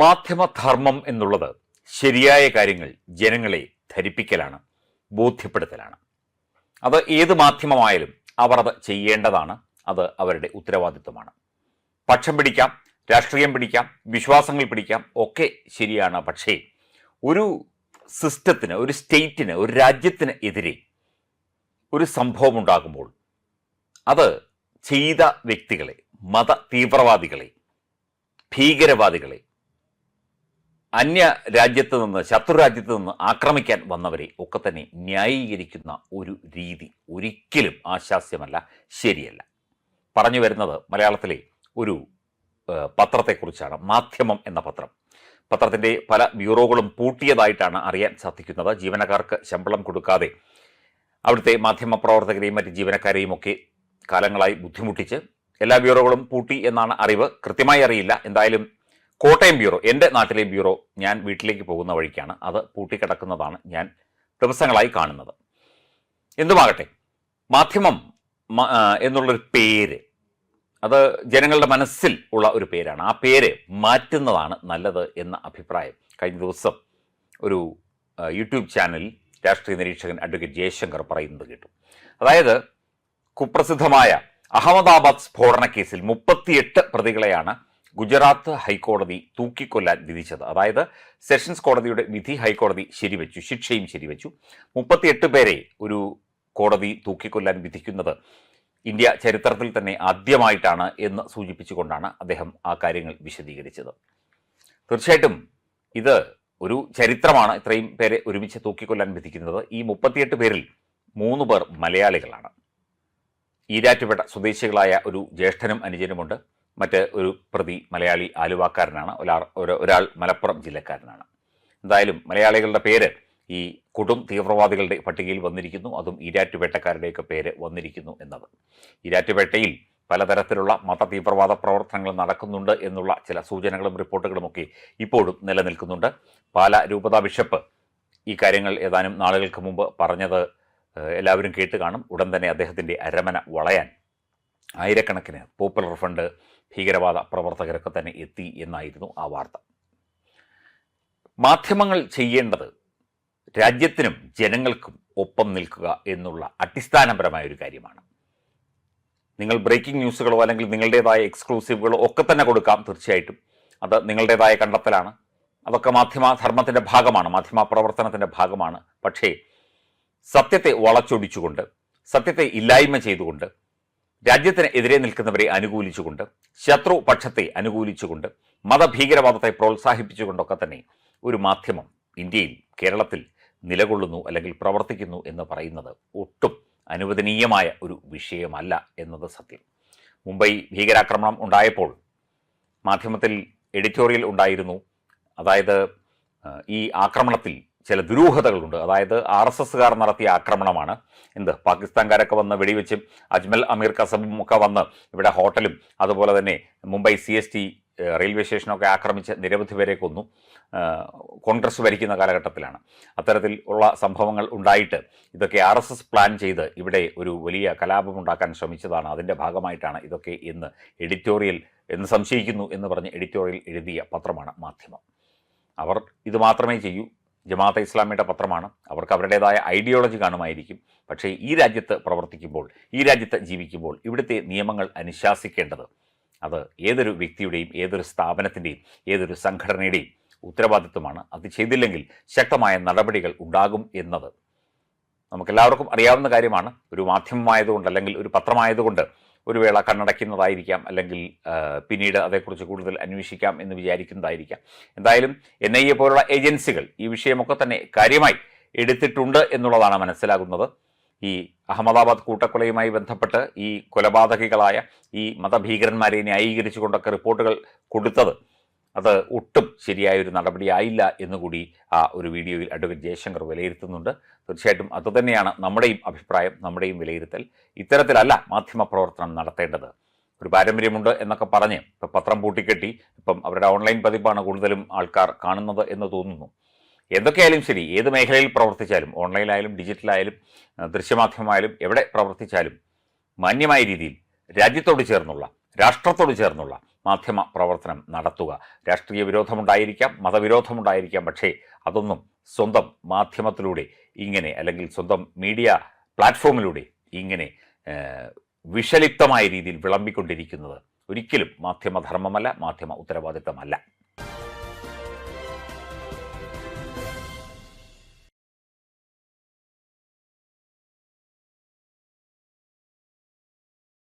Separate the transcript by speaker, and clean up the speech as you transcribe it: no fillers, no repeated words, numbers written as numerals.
Speaker 1: മാധ്യമധർമ്മം എന്നുള്ളത് ശരിയായ കാര്യങ്ങൾ ജനങ്ങളെ ധരിപ്പിക്കലാണ്, ബോധ്യപ്പെടുത്തലാണ്. അത് ഏത് മാധ്യമമായാലും അവർ അത് ചെയ്യേണ്ടതാണ്. അത് അവരുടെ ഉത്തരവാദിത്വമാണ്. പക്ഷം പിടിക്കാം, രാഷ്ട്രീയം പിടിക്കാം, വിശ്വാസങ്ങൾ പിടിക്കാം, ഒക്കെ ശരിയാണ്. പക്ഷേ ഒരു സിസ്റ്റത്തിന്, ഒരു സ്റ്റേറ്റിന്, ഒരു രാജ്യത്തിന് എതിരെ ഒരു സംഭവം ഉണ്ടാകുമ്പോൾ അത് ചെയ്ത വ്യക്തികളെ, മത തീവ്രവാദികളെ, ഭീകരവാദികളെ, അന്യ രാജ്യത്ത് നിന്ന്, ശത്രു രാജ്യത്ത് നിന്ന് ആക്രമിക്കാൻ വന്നവരെ ഒക്കെ തന്നെ ന്യായീകരിക്കുന്ന ഒരു രീതി ഒരിക്കലും ആശാസ്യമല്ല, ശരിയല്ല. പറഞ്ഞു വരുന്നത് മലയാളത്തിലെ ഒരു പത്രത്തെക്കുറിച്ചാണ്. മാധ്യമം എന്ന പത്രം. പത്രത്തിൻ്റെ പല ബ്യൂറോകളും പൂട്ടിയതായിട്ടാണ് അറിയാൻ സാധിക്കുന്നത്. ജീവനക്കാർക്ക് ശമ്പളം കൊടുക്കാതെ അവിടുത്തെ മാധ്യമപ്രവർത്തകരെയും മറ്റ് ജീവനക്കാരെയും ഒക്കെ കാലങ്ങളായി ബുദ്ധിമുട്ടിച്ച് എല്ലാ ബ്യൂറോകളും പൂട്ടി എന്നാണ് അറിവ്. കൃത്യമായി അറിയില്ല. എന്തായാലും കോട്ടയം ബ്യൂറോ, എൻ്റെ നാട്ടിലെ ബ്യൂറോ, ഞാൻ വീട്ടിലേക്ക് പോകുന്ന വഴിക്കാണ്, അത് പൂട്ടിക്കിടക്കുന്നതാണ് ഞാൻ ദിവസങ്ങളായി കാണുന്നത്. എന്തുമാകട്ടെ, മാധ്യമം എന്നുള്ളൊരു പേര് അത് ജനങ്ങളുടെ മനസ്സിൽ ഉള്ള ഒരു പേരാണ്. ആ പേര് മാറ്റുന്നതാണ് നല്ലത് എന്ന അഭിപ്രായം കഴിഞ്ഞ ദിവസം ഒരു യൂട്യൂബ് ചാനലിൽ രാഷ്ട്രീയ നിരീക്ഷകൻ അഡ്വക്കേറ്റ് ജയശങ്കർ പറയുന്നത് കേട്ടു. അതായത് കുപ്രസിദ്ധമായ അഹമ്മദാബാദ് സ്ഫോടന കേസിൽ 38 പ്രതികളെയാണ് ഗുജറാത്ത് ഹൈക്കോടതി തൂക്കിക്കൊല്ലാൻ വിധിച്ചത്. അതായത് സെഷൻസ് കോടതിയുടെ വിധി ഹൈക്കോടതി ശരിവെച്ചു, ശിക്ഷയും ശരിവെച്ചു. 38 പേരെ ഒരു കോടതി തൂക്കിക്കൊല്ലാൻ വിധിക്കുന്നത് ഇന്ത്യ ചരിത്രത്തിൽ തന്നെ ആദ്യമായിട്ടാണ് എന്ന് സൂചിപ്പിച്ചുകൊണ്ടാണ് അദ്ദേഹം ആ കാര്യങ്ങൾ വിശദീകരിച്ചത്. തീർച്ചയായിട്ടും ഇത് ഒരു ചരിത്രമാണ്, ഇത്രയും പേരെ ഒരുമിച്ച് തൂക്കിക്കൊല്ലാൻ വിധിക്കുന്നത്. ഈ 38 പേരിൽ 3 പേർ മലയാളികളാണ്. ഈരാറ്റുപേട്ട സ്വദേശികളായ ഒരു ജ്യേഷ്ഠനും അനുജനുമുണ്ട്. മറ്റ് ഒരു പ്രതി മലയാളി ആലുവാക്കാരനാണ്, ഒരാൾ മലപ്പുറം ജില്ലക്കാരനാണ്. എന്തായാലും മലയാളികളുടെ പേര് ഈ കൊടും തീവ്രവാദികളുടെ പട്ടികയിൽ വന്നിരിക്കുന്നു. അതും ഈരാറ്റുപേട്ടക്കാരുടെയൊക്കെ പേര് വന്നിരിക്കുന്നു എന്നത്. ഈരാറ്റുപേട്ടയിൽ പലതരത്തിലുള്ള മത തീവ്രവാദ പ്രവർത്തനങ്ങൾ നടക്കുന്നുണ്ട് എന്നുള്ള ചില സൂചനകളും റിപ്പോർട്ടുകളുമൊക്കെ ഇപ്പോഴും നിലനിൽക്കുന്നുണ്ട്. പാലാ രൂപതാ ബിഷപ്പ് ഈ കാര്യങ്ങൾ ഏതാനും നാളുകൾക്ക് മുമ്പ് പറഞ്ഞത് എല്ലാവരും കേട്ട് കാണും. ഉടൻ തന്നെ അദ്ദേഹത്തിൻ്റെ അരമന വളയാൻ ആയിരക്കണക്കിന് പോപ്പുലർ ഫ്രണ്ട് ഭീകരവാദ പ്രവർത്തകരൊക്കെ തന്നെ എത്തി എന്നായിരുന്നു ആ വാർത്ത. മാധ്യമങ്ങൾ ചെയ്യേണ്ടത് രാജ്യത്തിനും ജനങ്ങൾക്കും ഒപ്പം നിൽക്കുക എന്നുള്ള അടിസ്ഥാനപരമായ ഒരു കാര്യമാണ്. നിങ്ങൾ ബ്രേക്കിംഗ് ന്യൂസുകളോ അല്ലെങ്കിൽ നിങ്ങളുടേതായ എക്സ്ക്ലൂസീവുകളോ ഒക്കെ തന്നെ കൊടുക്കാം. തീർച്ചയായിട്ടും അത് നിങ്ങളുടേതായ കണ്ടെത്തലാണ്. അതൊക്കെ മാധ്യമധർമ്മത്തിൻ്റെ ഭാഗമാണ്, മാധ്യമ പ്രവർത്തനത്തിൻ്റെ ഭാഗമാണ്. പക്ഷേ സത്യത്തെ വളച്ചൊടിച്ചുകൊണ്ട്, സത്യത്തെ ഇല്ലായ്മ ചെയ്തുകൊണ്ട്, രാജ്യത്തിന് എതിരെ നിൽക്കുന്നവരെ അനുകൂലിച്ചുകൊണ്ട്, ശത്രു പക്ഷത്തെ അനുകൂലിച്ചുകൊണ്ട്, മതഭീകരവാദത്തെ പ്രോത്സാഹിപ്പിച്ചുകൊണ്ടൊക്കെ തന്നെ ഒരു മാധ്യമം ഇന്ത്യയിൽ, കേരളത്തിൽ നിലകൊള്ളുന്നു അല്ലെങ്കിൽ പ്രവർത്തിക്കുന്നു എന്ന് പറയുന്നത് ഒട്ടും അനുവദനീയമായ ഒരു വിഷയമല്ല എന്നത് സത്യം. മുംബൈ ഭീകരാക്രമണം ഉണ്ടായപ്പോൾ മാധ്യമത്തിൽ എഡിറ്റോറിയൽ ഉണ്ടായിരുന്നു. അതായത് ഈ ആക്രമണത്തിൽ ചില ദുരൂഹതകളുണ്ട്. അതായത് RSSകാർ നടത്തിയ ആക്രമണമാണ്. പാകിസ്ഥാൻകാരൊക്കെ വന്ന് വെടിവെച്ചും അജ്മൽ അമീർ കസബും ഒക്കെ വന്ന് ഇവിടെ ഹോട്ടലും അതുപോലെ തന്നെ മുംബൈ CST റെയിൽവേ സ്റ്റേഷനൊക്കെ ആക്രമിച്ച് നിരവധി പേരെ കൊന്നു. കോൺഗ്രസ് ഭരിക്കുന്ന കാലഘട്ടത്തിലാണ് അത്തരത്തിൽ ഉള്ള സംഭവങ്ങൾ ഉണ്ടായിട്ട് ഇതൊക്കെ RSS പ്ലാൻ ചെയ്ത് ഇവിടെ ഒരു വലിയ കലാപമുണ്ടാക്കാൻ ശ്രമിച്ചതാണ്, അതിൻ്റെ ഭാഗമായിട്ടാണ് ഇതൊക്കെ എന്ന് എഡിറ്റോറിയൽ എന്ന് സംശയിക്കുന്നു എന്ന് പറഞ്ഞ് എഡിറ്റോറിയൽ എഴുതിയ പത്രമാണ് മാധ്യമം. അവർ ഇത് മാത്രമേ ചെയ്യൂ. ജമാഅത്തെ ഇസ്ലാമിയുടെ പത്രമാണ്. അവർക്ക് അവരുടേതായ ഐഡിയോളജി കാണുമായിരിക്കും. പക്ഷേ ഈ രാജ്യത്ത് പ്രവർത്തിക്കുമ്പോൾ, ഈ രാജ്യത്ത് ജീവിക്കുമ്പോൾ ഇവിടുത്തെ നിയമങ്ങൾ അനുശാസിക്കേണ്ടത് അത് ഏതൊരു വ്യക്തിയുടെയും, ഏതൊരു സ്ഥാപനത്തിൻ്റെയും, ഏതൊരു സംഘടനയുടെയും ഉത്തരവാദിത്വമാണ്. അത് ചെയ്തില്ലെങ്കിൽ ശക്തമായ നടപടികൾ ഉണ്ടാകും എന്നത് നമുക്കെല്ലാവർക്കും അറിയാവുന്ന കാര്യമാണ്. ഒരു മാധ്യമമായതുകൊണ്ട് അല്ലെങ്കിൽ ഒരു പത്രമായതുകൊണ്ട് ഒരു വേള കണ്ണടയ്ക്കുന്നതായിരിക്കാം, അല്ലെങ്കിൽ പിന്നീട് അതേക്കുറിച്ച് കൂടുതൽ അന്വേഷിക്കാം എന്ന് വിചാരിക്കുന്നതായിരിക്കാം. എന്തായാലും NIA പോലുള്ള ഏജൻസികൾ ഈ വിഷയമൊക്കെ തന്നെ കാര്യമായി എടുത്തിട്ടുണ്ട് എന്നുള്ളതാണ് മനസ്സിലാകുന്നത്. ഈ അഹമ്മദാബാദ് കൂട്ടക്കൊലയുമായി ബന്ധപ്പെട്ട് ഈ കൊലപാതകികളായ ഈ മതഭീകരന്മാരെ ന്യായീകരിച്ചുകൊണ്ടൊക്കെ റിപ്പോർട്ടുകൾ കൊടുത്തത് അത് ഒട്ടും ശരിയായൊരു നടപടിയായില്ല എന്നുകൂടി ആ ഒരു വീഡിയോയിൽ അഡ്വക്കേറ്റ് ജയശങ്കർ വിലയിരുത്തുന്നുണ്ട്. തീർച്ചയായിട്ടും അതുതന്നെയാണ് നമ്മുടെയും അഭിപ്രായം, നമ്മുടെയും വിലയിരുത്തൽ. ഇത്തരത്തിലല്ല മാധ്യമ പ്രവർത്തനം നടത്തേണ്ടത്. ഒരു പാരമ്പര്യമുണ്ട് എന്നൊക്കെ പറഞ്ഞ് ഇപ്പം പത്രം പൂട്ടിക്കെട്ടി ഇപ്പം അവരുടെ ഓൺലൈൻ പതിപ്പാണ് കൂടുതലും ആൾക്കാർ കാണുന്നത് എന്ന് തോന്നുന്നു. എന്തൊക്കെയായാലും ശരി, ഏത് മേഖലയിൽ പ്രവർത്തിച്ചാലും, ഓൺലൈനായാലും ഡിജിറ്റലായാലും ദൃശ്യമാധ്യമമായാലും എവിടെ പ്രവർത്തിച്ചാലും മാന്യമായ രീതിയിൽ രാജ്യത്തോട് ചേർന്നുള്ള, രാഷ്ട്രത്തോട് ചേർന്നുള്ള, മാധ്യമ പ്രവർത്തനം നടത്തുക. രാഷ്ട്രീയ വിരോധമുണ്ടായിരിക്കാം, മതവിരോധമുണ്ടായിരിക്കാം, പക്ഷേ അതൊന്നും സ്വന്തം മാധ്യമത്തിലൂടെ ഇങ്ങനെ, അല്ലെങ്കിൽ സ്വന്തം മീഡിയ പ്ലാറ്റ്ഫോമിലൂടെ ഇങ്ങനെ വിഷലിപ്തമായ രീതിയിൽ വിളമ്പിക്കൊണ്ടിരിക്കുന്നത് ഒരിക്കലും മാധ്യമധർമ്മമല്ല, മാധ്യമ ഉത്തരവാദിത്തമല്ല.